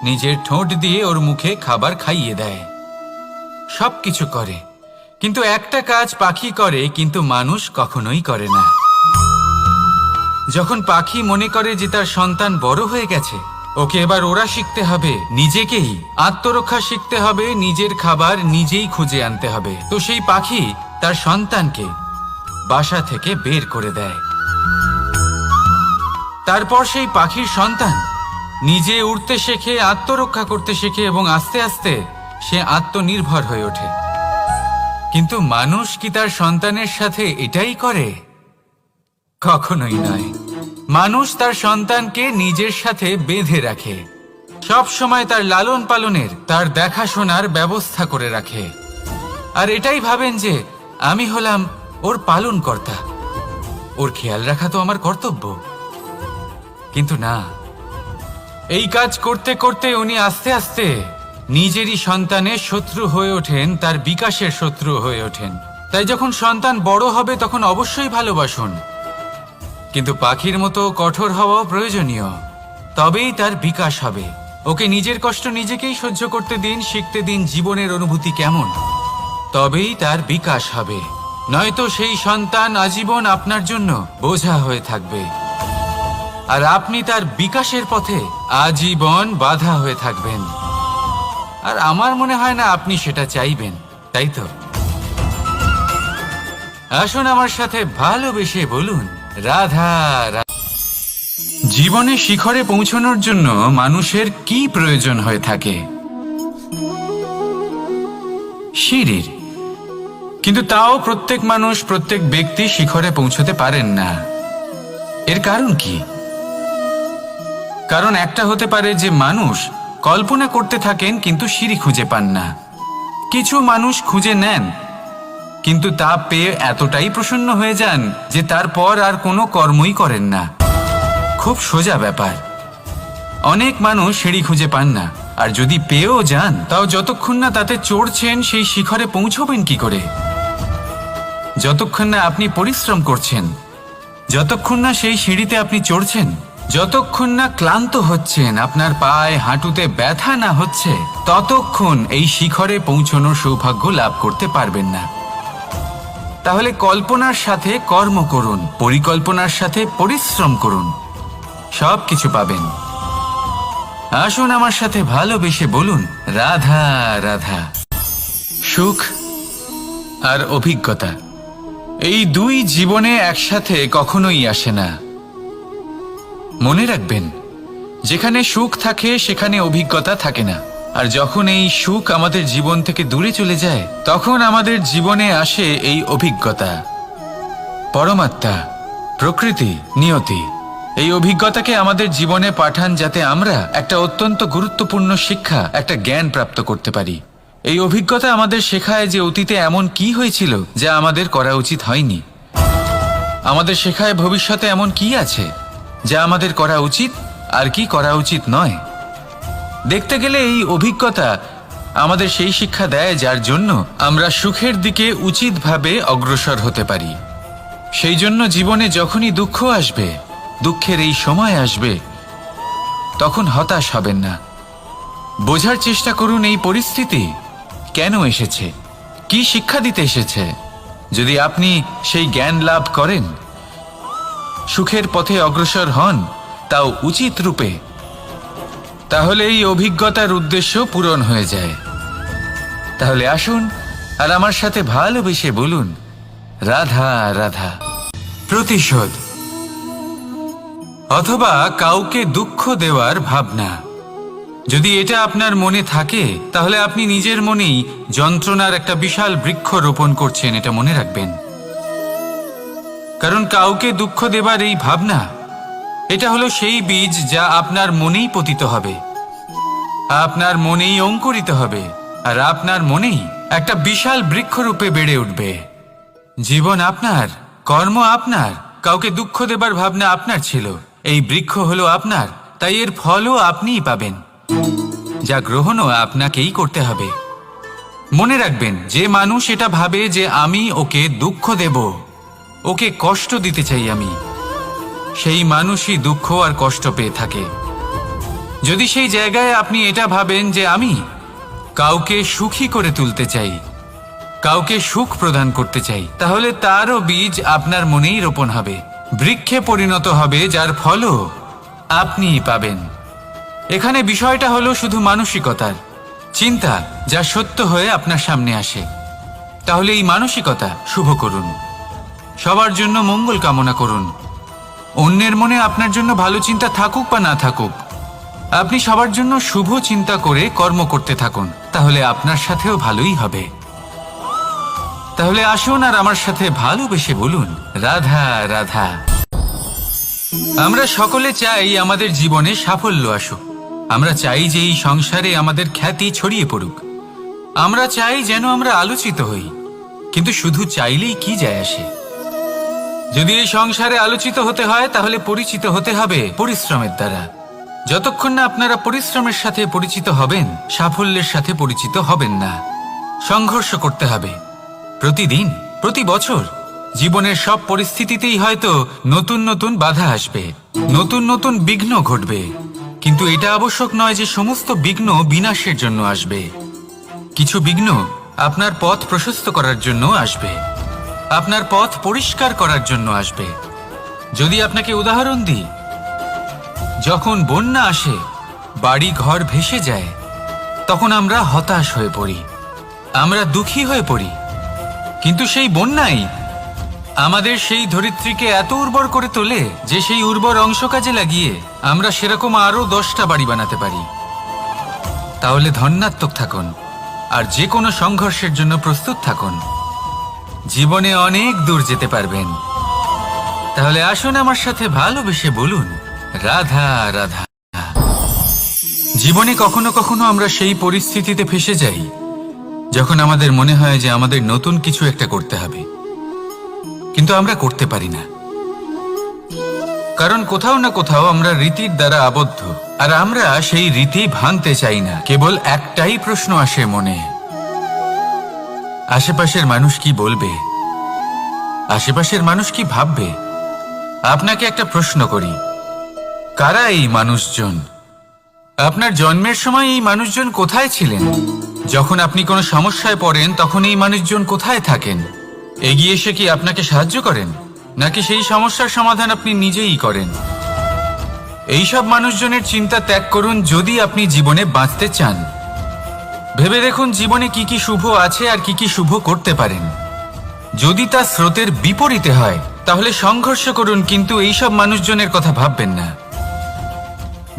নিজের ঠোঁট দিয়ে ওর মুখে খাবার খাইয়ে দেয়, সবকিছু করে। কিন্তু একটা কাজ পাখি করে, কিন্তু মানুষ কখনোই করে না। যখন পাখি মনে করে যে তার সন্তান বড় হয়ে গেছে, ওকে এবার ওরা শিখতে হবে, নিজেকেই আত্মরক্ষা শিখতে হবে, নিজের খাবার নিজেই খুঁজে আনতে হবে, তো সেই পাখি তার সন্তানকে বাসা থেকে বের করে দেয়। তারপর সেই পাখির সন্তান নিজে উড়তে শেখে, আত্মরক্ষা করতে শেখে এবং আস্তে আস্তে সে আত্মনির্ভর হয়ে ওঠে। কিন্তু মানুষ কি তার সন্তানের সাথে এটাই করে? কখনোই নয়। মানুষ তার সন্তানকে নিজের সাথে বেঁধে রাখে, সব সময় তার লালন পালনের, তার দেখাশোনার ব্যবস্থা করে রাখে, আর এটাই ভাবেন যে আমি হলাম ওর পালনকর্তা, ওর খেয়াল রাখা তো আমার কর্তব্য। কিন্তু না, এই কাজ করতে করতে উনি আস্তে আস্তে নিজেরই সন্তানের শত্রু হয়ে ওঠেন, তার বিকাশের শত্রু হয়ে ওঠেন। তাই যখন সন্তান বড় হবে তখন অবশ্যই ভালোবাসুন, কিন্তু পাখির মতো কঠোর হওয়াও প্রয়োজনীয়, তবেই তার বিকাশ হবে। ওকে নিজের কষ্ট নিজেকেই সহ্য করতে দিন, শিখতে দিন জীবনের অনুভূতি কেমন, তবেই তার বিকাশ হবে। নয়তো সেই সন্তান আজীবন আপনার জন্য বোঝা হয়ে থাকবে, আর আপনি তার বিকাশের পথে আজীবন বাধা হয়ে থাকবেন। আর আমার মনে হয় না আপনি সেটা চাইবেন, তাই তো? আসুন আমার সাথে ভালোবেসে বলুন, রাধা রাধা। জীবনে শিখরে পৌঁছানোর জন্য মানুষের কি প্রয়োজন হয়ে থাকে? সিঁড়ির। কিন্তু তাও প্রত্যেক মানুষ, প্রত্যেক ব্যক্তি শিখরে পৌঁছতে পারেন না। এর কারণ কি? কারণ একটা হতে পারে যে মানুষ কল্পনা করতে থাকেন কিন্তু সিঁড়ি খুঁজে পান না। কিছু মানুষ খুঁজে নেন, কিন্তু তা পেয়ে এতটাই প্রসন্ন হয়ে যান যে তারপর আর কোনো কর্মই করেন না। খুব সোজা ব্যাপার। অনেক মানুষ সিঁড়ি খুঁজে পান না, আর যদি পেয়েও যান তাও যতক্ষণ না তাতে চড়ছেন সেই শিখরে পৌঁছবেন কি করে? যতক্ষণ না আপনি পরিশ্রম করছেন, যতক্ষণ না সেই সিঁড়িতে আপনি চড়ছেন, যতক্ষণ না ক্লান্ত হচ্ছেন, আপনার পায়ে হাঁটুতে ব্যথা না হচ্ছে, ততক্ষণ এই শিখরে পৌঁছানোর সৌভাগ্য লাভ করতে পারবেন না। তাহলে কল্পনার সাথে কর্ম করুন, পরিকল্পনার সাথে পরিশ্রম করুন, সব কিছু পাবেন। আসুন আমার সাথে ভালোবেসে বলুন, রাধা রাধা। সুখ আর অভিজ্ঞতা, এই দুই জীবনে একসাথে কখনোই আসে না। মনে রাখবেন, যেখানে সুখ থাকে সেখানে অভিজ্ঞতা থাকে না। আর যখন এই সুখ আমাদের জীবন থেকে দূরে চলে যায়, তখন আমাদের জীবনে আসে এই অভিজ্ঞতা। পরমাত্মা, প্রকৃতি, নিয়তি এই অভিজ্ঞতাকে আমাদের জীবনে পাঠান, যাতে আমরা একটা অত্যন্ত গুরুত্বপূর্ণ শিক্ষা, একটা জ্ঞান প্রাপ্ত করতে পারি। এই অভিজ্ঞতা আমাদের শেখায় যে অতীতে এমন কি হয়েছিল যা আমাদের করা উচিত হয়নি। আমাদের শেখায় ভবিষ্যতে এমন কি আছে যা আমাদের করা উচিত আর কি করা উচিত নয়। দেখতে গেলে এই অভিজ্ঞতা আমাদের সেই শিক্ষা দেয় যার জন্য আমরা সুখের দিকে উচিতভাবে অগ্রসর হতে পারি। সেই জন্য জীবনে যখনই দুঃখ আসবে, দুঃখের এই সময় আসবে, তখন হতাশ হবেন না। বোঝার চেষ্টা করুন এই পরিস্থিতি কেন এসেছে, কি শিক্ষা দিতে এসেছে। যদি আপনি সেই জ্ঞান লাভ করেন, সুখের পথে অগ্রসর হন, তাও উচিত রূপে, তাহলে এই অভিজ্ঞতার উদ্দেশ্য পূরণ হয়ে যায়। তাহলে আসুন আর আমার সাথে ভালোবেসে বলুন, রাধা রাধা। প্রতিশোধ অথবা কাউকে দুঃখ দেওয়ার ভাবনা, যদি এটা আপনার মনে থাকে তাহলে আপনি নিজের মনেই যন্ত্রণার একটা বিশাল বৃক্ষ রোপণ করছেন, এটা মনে রাখবেন। কারণ কাউকে দুঃখ দেবার এই ভাবনা, এটা হলো সেই বীজ যা আপনার মনেই পতিত হবে, আপনার মনেই অঙ্কুরিত হবে, আর আপনার মনেই একটা বিশাল বৃক্ষরূপে বেড়ে উঠবে। জীবন আপনার, কর্ম আপনার, কাউকে দুঃখ দেবার ভাবনা আপনার ছিল, এই বৃক্ষ হলো আপনার, তাই এর ফলও আপনিই পাবেন, যা গ্রহণও আপনাকেই করতে হবে। মনে রাখবেন, যে মানুষ এটা ভাবে যে আমি ওকে দুঃখ দেব, ওকে কষ্ট দিতে চাই আমি, সেই মানুষই দুঃখ আর কষ্ট পেয়ে থাকে। যদি সেই জায়গায় আপনি এটা ভাবেন যে আমি কাউকে সুখী করে তুলতে চাই, কাউকে সুখ প্রদান করতে চাই, তাহলে তারও বীজ আপনার মনেই রোপণ হবে, বৃক্ষে পরিণত হবে, যার ফলও আপনিই পাবেন। এখানে বিষয়টা হলো শুধু মানসিকতার চিন্তা, যা সত্য হয়ে আপনার সামনে আসে। তাহলে এই মানসিকতা শুভ করুন, সবার জন্য মঙ্গল কামনা করুন। অন্যের মনে আপনার জন্য ভালো চিন্তা থাকুক বা না থাকুক, আপনি সবার জন্য শুভ চিন্তা করে কর্ম করতে থাকুন, তাহলে আপনার সাথেও ভালোই হবে। তাহলে আসুন আর আমার সাথে ভালোবেসে বলুন, রাধা রাধা। আমরা সকলে চাই আমাদের জীবনে সাফল্য আসুক। আমরা চাই যে এই সংসারে আমাদের খ্যাতি ছড়িয়ে পড়ুক। আমরা চাই যেন আমরা আলোচিত হই, কিন্তু শুধু চাইলেই কি যায় আসে? যদি এই সংসারে আলোচিত হতে হয়, তাহলে পরিচিত হতে হবে পরিশ্রমের দ্বারা। যতক্ষণ না আপনারা পরিশ্রমের সাথে পরিচিত হবেন, সাফল্যের সাথে পরিচিত হবেন না। সংঘর্ষ করতে হবে প্রতিদিন, প্রতি বছর। জীবনের সব পরিস্থিতিতেই হয়তো নতুন নতুন বাধা আসবে, নতুন নতুন বিঘ্ন ঘটবে, কিন্তু এটা আবশ্যক নয় যে সমস্ত বিঘ্ন বিনাশের জন্য আসবে। কিছু বিঘ্ন আপনার পথ প্রশস্ত করার জন্য আসবে, আপনার পথ পরিষ্কার করার জন্য আসবে। যদি আপনাকে উদাহরণ দিই, যখন বন্যা আসে, বাড়ি ঘর ভেসে যায়, তখন আমরা হতাশ হয়ে পড়ি, আমরা দুঃখী হয়ে পড়ি। কিন্তু সেই বন্যাই আমাদের সেই ধরিত্রীকে এত উর্বর করে তোলে যে সেই উর্বর অংশ কাজে লাগিয়ে আমরা সেরকম আরো 10টা বাড়ি বানাতে পারি। তাহলে ধন্যাত্মক থাকুন আর যে কোনো সংঘর্ষের জন্য প্রস্তুত থাকুন। জীবনে অনেক দূর যেতে পারবেন। তাহলে আসুন আমার সাথে ভালোবেসে বলুন, রাধা রাধা। জীবনে কখনো কখনো আমরা সেই পরিস্থিতিতে ফেসে যাই যখন আমাদের মনে হয় যে আমাদের নতুন কিছু একটা করতে হবে, কিন্তু আমরা করতে পারি না, কারণ কোথাও না কোথাও আমরা রীতির দ্বারা আবদ্ধ, আর আমরা সেই রীতি ভাঙতে চাই না। কেবল একটাই প্রশ্ন আসে মনে, আশেপাশের মানুষ কি বলবে, আশেপাশের মানুষ কি ভাববে। আপনাকে একটা প্রশ্ন করি, কারা এই মানুষজন? আপনার জন্মের সময় এই মানুষজন কোথায় ছিলেন? যখন আপনি কোনো সমস্যায় পড়েন, তখন এই মানুষজন কোথায় থাকেন? এগিয়ে এসে কি আপনাকে সাহায্য করেন, নাকি সেই সমস্যার সমাধান আপনি নিজেই করেন? এইসব মানুষজনের চিন্তা ত্যাগ করুন যদি আপনি জীবনে বাঁচতে চান। ভেবে দেখুন জীবনে কি কি শুভ আছে আর কি কি শুভ করতে পারেন। যদি তা স্রোতের বিপরীতে হয়, তাহলে সংঘর্ষ করুন, কিন্তু এইসব মানুষজনের কথা ভাববেন না।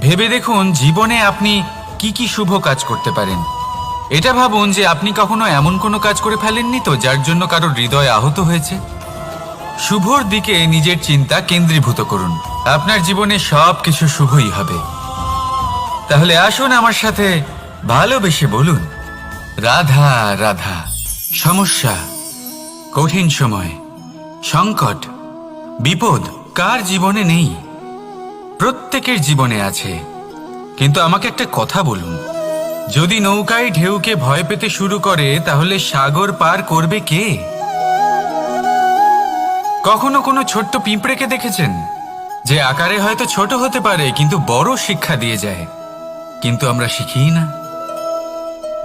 ভেবে দেখুন জীবনে আপনি কি কি শুভ কাজ করতে পারেন। এটা ভাবুন যে আপনি কখনো এমন কোনো কাজ করে ফেলেননি তো যার জন্য কারোর হৃদয় আহত হয়েছে। শুভর দিকে নিজের চিন্তা কেন্দ্রীভূত করুন, আপনার জীবনে সব কিছু শুভই হবে। তাহলে আসুন আমার সাথে ভালোবেসে বলুন, রাধা রাধা। সমস্যা, কঠিন সময়, সংকট, বিপদ কার জীবনে নেই? প্রত্যেকের জীবনে আছে। কিন্তু আমাকে একটা কথা বলুন, যদি নৌকায় ঢেউকে ভয় পেতে শুরু করে, তাহলে সাগর পার করবে কে? কখনো কোনো ছোট্ট পিঁপড়েকে দেখেছেন, যে আকারে হয়তো ছোট হতে পারে কিন্তু বড় শিক্ষা দিয়ে যায়? কিন্তু আমরা শিখিই না।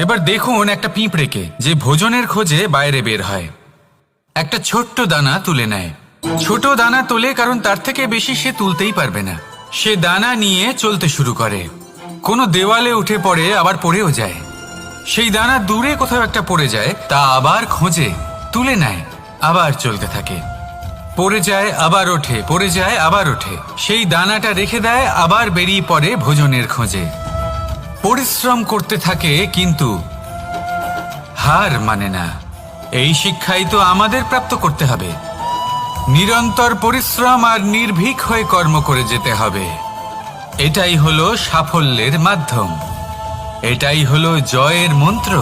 এবার দেখুন একটা পিঁপড়েকে, যে ভোজনের খোঁজে বাইরে বের হয়, একটা ছোট্ট দানা তুলে নেয়। ছোট দানা তোলে কারণ তার থেকে বেশি সে তুলতেই পারবে না। সে দানা নিয়ে চলতে শুরু করে, কোনো দেওয়ালে উঠে পড়ে, আবার পড়েও যায়। সেই দানা দূরে কোথাও একটা পড়ে যায়, তা আবার খোঁজে, তুলে নেয়, আবার চলতে থাকে। পড়ে যায় আবার ওঠে, পড়ে যায় আবার ওঠে। সেই দানাটা রেখে দেয়, আবার বেরিয়ে পড়ে ভোজনের খোঁজে। পরিশ্রম করতে থাকে কিন্তু হার মানে না। এই শিক্ষাই তো আমাদের প্রাপ্ত করতে হবে। নিরন্তর পরিশ্রম আর নির্ভীক হয়ে কর্ম করে যেতে হবে। এটাই হলো সাফল্যের মাধ্যম, এটাই হলো জয়ের মন্ত্র,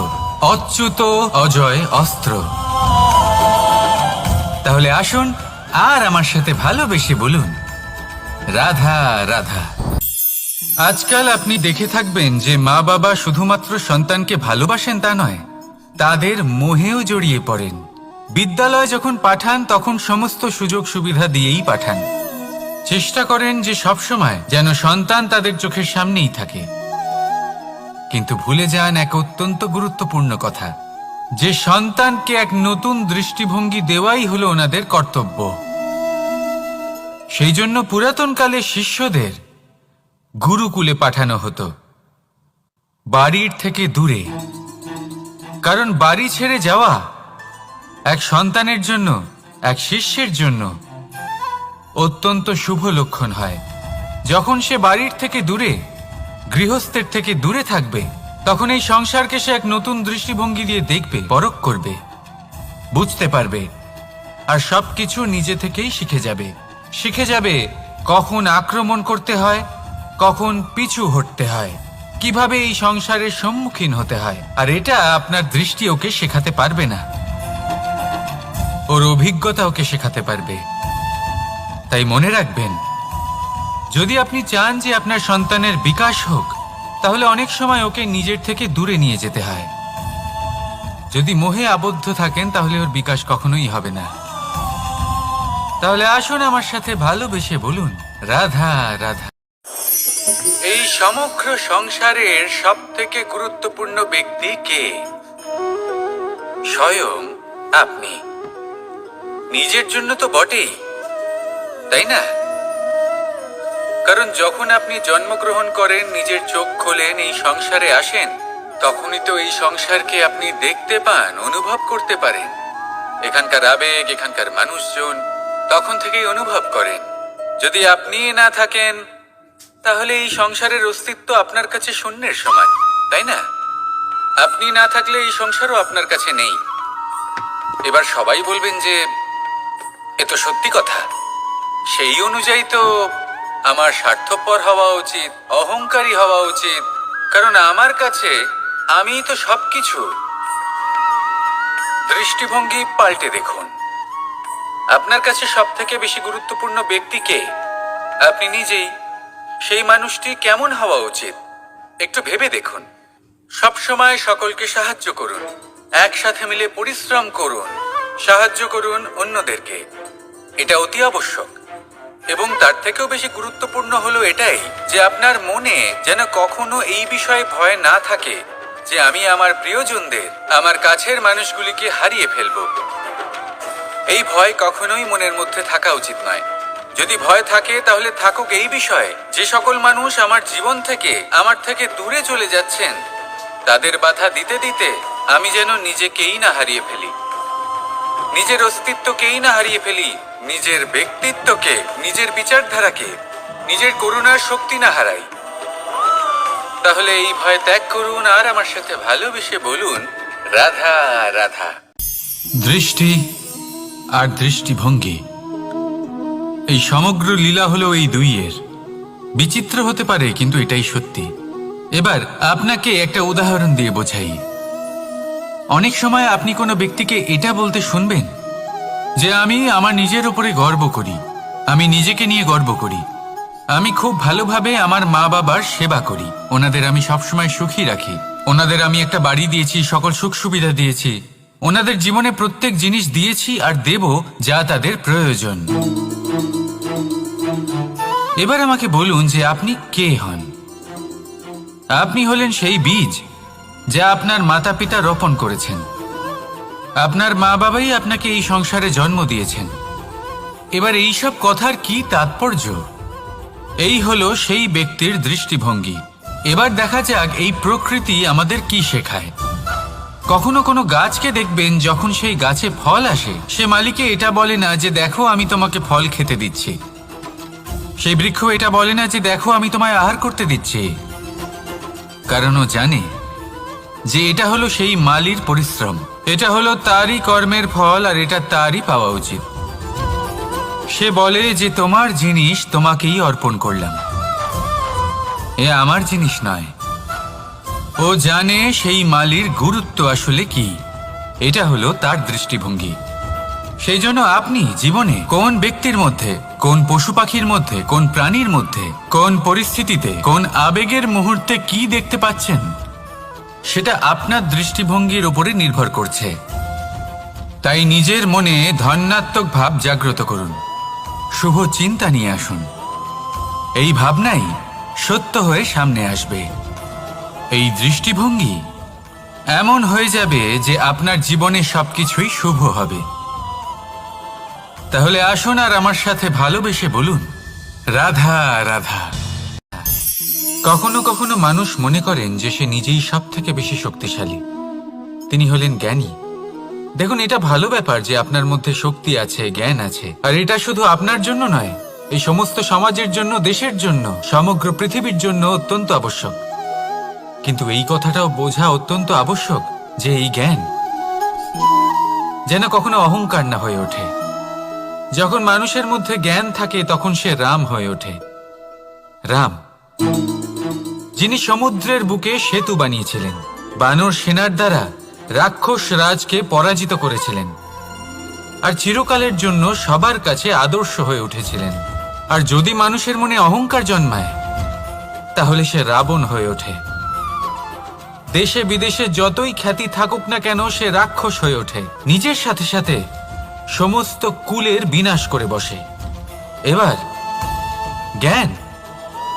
অচ্যুত অজয় অস্ত্র। তাহলে আসুন আর আমার সাথে ভালোবেসে বলুন, রাধা রাধা। আজকাল আপনি দেখে থাকবেন যে মা বাবা শুধুমাত্র সন্তানকে ভালোবাসেন তা নয়, তাদের মোহেও জড়িয়ে পড়েন। বিদ্যালয়ে যখন পাঠান তখন সমস্ত সুযোগ সুবিধা দিয়েই পাঠান। চেষ্টা করেন যে সবসময় যেন সন্তান তাদের চোখের সামনেই থাকে, কিন্তু ভুলে যান এক অত্যন্ত গুরুত্বপূর্ণ কথা, যে সন্তানকে এক নতুন দৃষ্টিভঙ্গি দেওয়াই হলো ওনাদের কর্তব্য। সেই জন্য পুরাতন কালে শিষ্যদের গুরুকুলে পাঠানো হতো, বাড়ির থেকে দূরে। কারণ বাড়ি ছেড়ে যাওয়া এক সন্তানের জন্য, এক শিষ্যের জন্য অত্যন্ত শুভ লক্ষণ হয়। যখন সে বাড়ির থেকে দূরে, গৃহস্থের থেকে দূরে থাকবে, তখন এই সংসারকে সে এক নতুন দৃষ্টিভঙ্গি দিয়ে দেখবে, পরখ করবে, বুঝতে পারবে, আর সবকিছু নিজে থেকেই শিখে যাবে কখন আক্রমণ করতে হয়, কখন পিছু হটতে হয়, কিভাবে এই সংসারের সম্মুখীন হতে হয়। আর এটা আপনার দৃষ্টি ওকে শেখাতে পারবে না, ওর অভিজ্ঞতা ওকে শেখাতে পারবে। তাই মনে রাখবেন, যদি আপনি চান যে আপনার সন্তানের বিকাশ হোক, তাহলে অনেক সময় ওকে নিজের থেকে দূরে নিয়ে যেতে হয়। যদি মোহে আবদ্ধ থাকেন তাহলে ওর বিকাশ কখনোই হবে না। তাহলে আসুন আমার সাথে ভালোবেসে বলুন, রাধা রাধা। এই সমগ্র সংসারের সব থেকে গুরুত্বপূর্ণ ব্যক্তি কে? স্বয়ং আপনি। নিজের জন্য তো বটেই, তাই না? কারণ যখন আপনি জন্মগ্রহণ করেন, নিজের চোখ খোলেন, এই সংসারে আসেন, তখনই তো এই সংসারকে আপনি দেখতে পান, অনুভব করতে পারেন। এখানকার আবেগ, এখানকার মানুষজন তখন থেকেই অনুভব করেন। যদি আপনি না থাকেন, তাহলে এই সংসারের অস্তিত্ব আপনার কাছে শূন্যের সমান, তাই না? আপনি না থাকলে এই সংসারও আপনার কাছে নেই। এবার সবাই বলবেন যে এ তো সত্যি কথা, সেই অনুযায়ী তো আমার স্বার্থপর হওয়া উচিত, অহংকারী হওয়া উচিত, কারণ আমার কাছে আমিই তো সবকিছু। দৃষ্টিভঙ্গি পাল্টে দেখুন, আপনার কাছে সব থেকে বেশি গুরুত্বপূর্ণ ব্যক্তি কে? আপনি নিজেই। সেই মানুষটি কেমন হওয়া উচিত একটু ভেবে দেখুন। সবসময় সকলকে সাহায্য করুন, একসাথে মিলে পরিশ্রম করুন, সাহায্য করুন অন্যদেরকে, এটা অতি আবশ্যক। এবং তার থেকেও বেশি গুরুত্বপূর্ণ হলো এটাই যে আপনার মনে যেন কখনো এই বিষয়ে ভয় না থাকে যে আমি আমার প্রিয়জনদের, আমার কাছের মানুষগুলিকে হারিয়ে ফেলব। এই ভয় কখনোই মনের মধ্যে থাকা উচিত নয়। যদি ভয় থাকে তাহলে থাকুক এই বিষয়ে যে সকল মানুষ আমার জীবন থেকে, আমার থেকে দূরে চলে যাচ্ছেন, তাদের বাধা দিতে দিতে আমি যেন নিজেকেই না হারিয়ে ফেলি, নিজের অস্তিত্বকেই না হারিয়ে ফেলি, নিজের ব্যক্তিত্বকে, নিজের বিচারধারাকে, নিজের করুণার শক্তি না হারাই। তাহলে এই ভয় ত্যাগ করুন আর আমার সাথে ভালোবেসে বলুন, রাধা রাধা। দৃষ্টি আর দৃষ্টিভঙ্গি, এই সমগ্র লীলা হলো এই দুইয়ের। বিচিত্র হতে পারে, কিন্তু এটাই সত্যি। এবার আপনাকে একটা উদাহরণ দিয়ে বোঝাই। অনেক সময় আপনি কোনো ব্যক্তিকে এটা বলতে শুনবেন যে আমি আমার নিজের উপরে গর্ব করি, আমি নিজেকে নিয়ে গর্ব করি, আমি খুব ভালোভাবে আমার মা বাবার সেবা করি, ওনাদের আমি সবসময় সুখী রাখি, ওনাদের আমি একটা বাড়ি দিয়েছি, সকল সুখ সুবিধা দিয়েছি, ওনাদের জীবনে প্রত্যেক জিনিস দিয়েছি আর দেব যা তাদের প্রয়োজন। এবার আমাকে বলুন যে আপনি কে হন? আপনি হলেন সেই বীজ যা আপনার মাতা পিতা রোপণ করেছেন। আপনার মা বাবাই আপনাকে এই সংসারে জন্ম দিয়েছেন। এবার এইসব কথার কি তাৎপর্য? এই হলো সেই ব্যক্তির দৃষ্টিভঙ্গি। এবার দেখা যাক এই প্রকৃতি আমাদের কি শেখায়। কখনো কোনো গাছকে দেখবেন, যখন সেই গাছে ফল আসে, সে মালিকে এটা বলে না যে দেখো আমি তোমাকে ফল খেতে দিচ্ছি। সেই বৃক্ষ এটা বলে না যে দেখো আমি তোমায় আহার করতে দিচ্ছি, কারণ ও জানে যে এটা হলো সেই মালির পরিশ্রম, এটা হলো তারই কর্মের ফল, আর এটা তারই পাওয়া উচিত। সে বলে যে তোমার জিনিস তোমাকেই অর্পণ করলাম, এ আমার জিনিস নয়। ও জানে সেই মালির গুরুত্ব আসলে কি, এটা হলো তার দৃষ্টিভঙ্গি। সেই জন্য আপনি জীবনে কোন ব্যক্তির মধ্যে, কোন পশু পাখির মধ্যে, কোন প্রাণীর মধ্যে, কোন পরিস্থিতিতে, কোন আবেগের মুহূর্তে কি দেখতে পাচ্ছেন, সেটা আপনার দৃষ্টিভঙ্গির উপরে নির্ভর করছে। তাই নিজের মনে ধন্যাত্মক ভাব জাগ্রত করুন, শুভ চিন্তা নিয়ে আসুন, এই ভাবনাই সত্য হয়ে সামনে আসবে। এই দৃষ্টিভঙ্গি এমন হয়ে যাবে যে আপনার জীবনে সবকিছুই শুভ হবে। তাহলে আসুন আর আমার সাথে ভালোবেসে বলুন, রাধা রাধা। কখনো কখনো মানুষ মনে করেন যে সে নিজেই সব থেকে বেশি শক্তিশালী, তিনি হলেন জ্ঞানী। দেখুন, এটা ভালো ব্যাপার যে আপনার মধ্যে শক্তি আছে, জ্ঞান আছে, আর এটা শুধু আপনার জন্য নয়, এই সমস্ত সমাজের জন্য, দেশের জন্য, সমগ্র পৃথিবীর জন্য অত্যন্ত আবশ্যক। কিন্তু এই কথাটাও বোঝা অত্যন্ত আবশ্যক যে এই জ্ঞান যেন কখনো অহংকার না হয়ে ওঠে। যখন মানুষের মধ্যে জ্ঞান থাকে তখন সে রাম হয়ে ওঠে। রাম, যিনি সমুদ্রের বুকে সেতু বানিয়েছিলেন, বানর সেনার দ্বারা রাক্ষস রাজকে পরাজিত করেছিলেন, আর চিরকালের জন্য সবার কাছে আদর্শ হয়ে উঠেছিলেন। আর যদি মানুষের মনে অহংকার জন্মায় তাহলে সে রাবণ হয়ে ওঠে। দেশে বিদেশে যতই খ্যাতি থাকুক না কেন, সে রাক্ষস হয়ে ওঠে, নিজের সাথে সাথে সমস্ত কুলের বিনাশ করে বসে। এবার জ্ঞান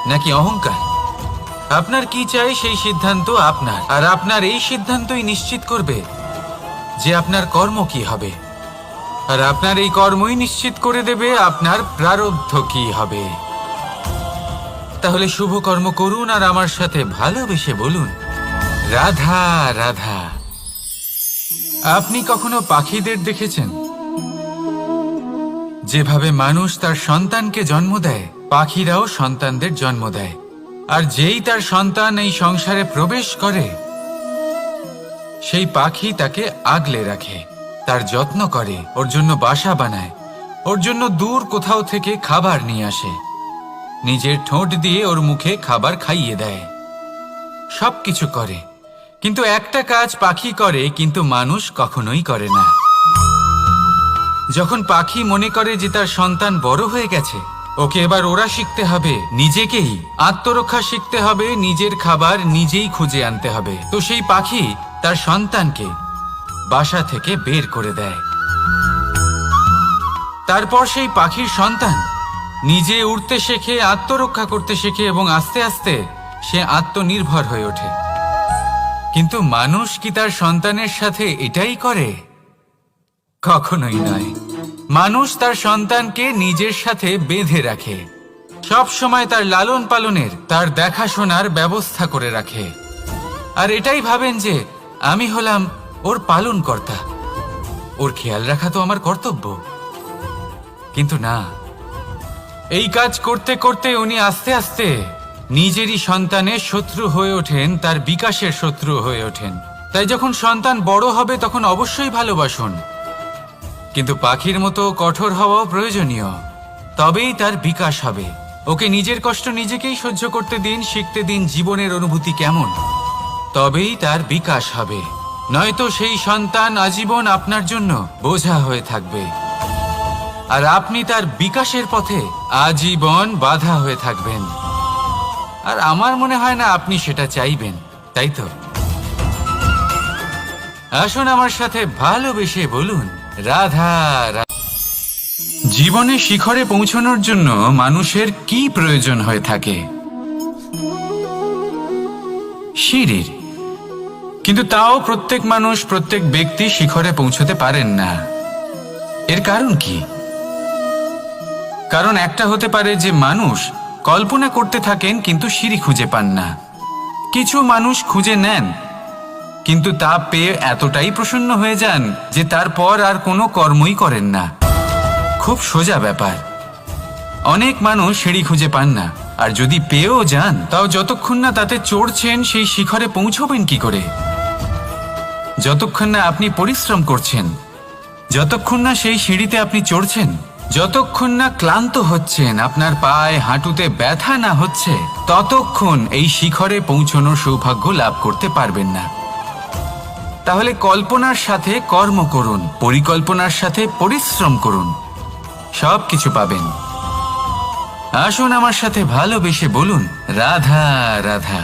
নাকি অহংকার, আপনার কি চাই সেই সিদ্ধান্ত আপনার, আর আপনার এই সিদ্ধান্তই নিশ্চিত করবে যে আপনার কর্ম কি হবে, আর আপনার এই কর্মই নিশ্চিত করে দেবে আপনার প্রারব্ধ কি হবে। তাহলে শুভ কর্ম করুন আর আমার সাথে ভালোবেসে বলুন, রাধা রাধা। আপনি কখনো পাখিদের দেখেছেন? যেভাবে মানুষ তার সন্তানকে জন্ম দেয়, পাখিরাও সন্তানদের জন্ম দেয়। আর যেই তার সন্তান এই সংসারে প্রবেশ করে, সেই পাখি তাকে আগলে রাখে, তার যত্ন করে, ওর জন্য বাসা বানায়, ওর জন্য দূর কোথাও থেকে খাবার নিয়ে আসে, নিজের ঠোঁট দিয়ে ওর মুখে খাবার খাইয়ে দেয়, সবকিছু করে। কিন্তু একটা কাজ পাখি করে কিন্তু মানুষ কখনোই করে না। যখন পাখি মনে করে যে তার সন্তান বড় হয়ে গেছে, ওকে এবার ওরা শিখতে হবে, নিজেকেই আত্মরক্ষা শিখতে হবে, নিজের খাবার নিজেই খুঁজে আনতে হবে, তো সেই পাখি তার সন্তানকে বাসা থেকে বের করে দেয়। তারপর সেই পাখির সন্তান নিজে উড়তে শেখে, আত্মরক্ষা করতে শেখে, এবং আস্তে আস্তে সে আত্মনির্ভর হয়ে ওঠে। কিন্তু মানুষ কি তার সন্তানের সাথে এটাই করে? কখনোই নয়। মানুষ তার সন্তানকে নিজের সাথে বেঁধে রাখে, সব সময় তার লালন পালনের, তার দেখাশোনার ব্যবস্থা করে রাখে, আর এটাই ভাবেন যে আমি হলাম ওর পালনকর্তা, ওর খেয়াল রাখা তো আমার কর্তব্য। কিন্তু না, এই কাজ করতে করতে উনি আস্তে আস্তে নিজেরই সন্তানের শত্রু হয়ে ওঠেন, তার বিকাশের শত্রু হয়ে ওঠেন। তাই যখন সন্তান বড় হবে তখন অবশ্যই ভালোবাসুন, কিন্তু পাখির মতো কঠোর হওয়াও প্রয়োজনীয়, তবেই তার বিকাশ হবে। ওকে নিজের কষ্ট নিজেকেই সহ্য করতে দিন, শিখতে দিন জীবনের অনুভূতি কেমন, তবেই তার বিকাশ হবে। নয়তো সেই সন্তান আজীবন আপনার জন্য বোঝা হয়ে থাকবে, আর আপনি তার বিকাশের পথে আজীবন বাধা হয়ে থাকবেন। আর আমার মনে হয় না আপনি সেটা চাইবেন, তাই তো? আসুন আমার সাথে ভালোবেসে বলুন, রাধা রাধা। জীবনে শিখরে পৌঁছানোর জন্য মানুষের কি প্রয়োজন হয়ে থাকে? সিঁড়ির। কিন্তু তাও প্রত্যেক মানুষ, প্রত্যেক ব্যক্তি শিখরে পৌঁছতে পারেন না। এর কারণ কি? কারণ একটা হতে পারে যে মানুষ কল্পনা করতে থাকেন কিন্তু সিঁড়ি খুঁজে পান না। কিছু মানুষ খুঁজে নেন কিন্তু তা পেয়ে এতটাই প্রসন্ন হয়ে যান যে তারপর আর কোনো কর্মই করেন না। খুব সোজা ব্যাপার। অনেক মানুষ সিঁড়ি খুঁজে পান না, আর যদি পেয়েও যান তাও যতক্ষণ না তাতে চড়ছেন সেই শিখরে পৌঁছবেন কি করে? যতক্ষণ না আপনি পরিশ্রম করছেন, যতক্ষণ না সেই সিঁড়িতে আপনি চড়ছেন, যতক্ষণ না ক্লান্ত হচ্ছেন, আপনার পায়ে হাঁটুতে ব্যথা না হচ্ছে, ততক্ষণ এই শিখরে পৌঁছানোর সৌভাগ্য লাভ করতে পারবেন না। তাহলে কল্পনার সাথে কর্ম করুন, পরিকল্পনার সাথে পরিশ্রম করুন, সব কিছু পাবেন। আসুন আমার সাথে ভালোবেসে বলুন, রাধা রাধা।